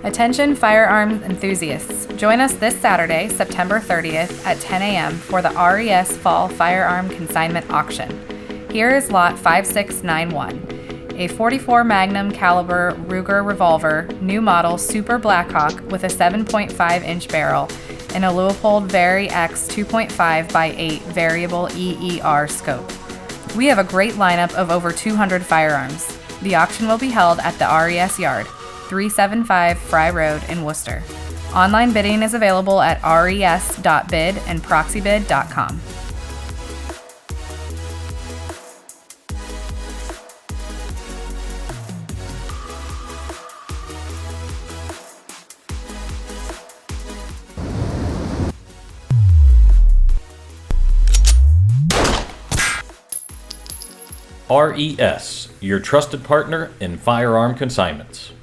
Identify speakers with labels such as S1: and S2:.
S1: Attention firearms enthusiasts. Join us this Saturday, September 30th at 10 a.m. for the RES Fall Firearm Consignment Auction. Here is lot 5691, a 44 Magnum caliber Ruger revolver, new model Super Blackhawk with a 7.5-inch barrel and a Leupold Vari X 2.5 by 8 variable EER scope. We have a great lineup of over 200 firearms. The auction will be held at the RES Yard, 375 Fry Road in Wooster. Online bidding is available at res.bid and proxybid.com.
S2: RES, your trusted partner in firearm consignments.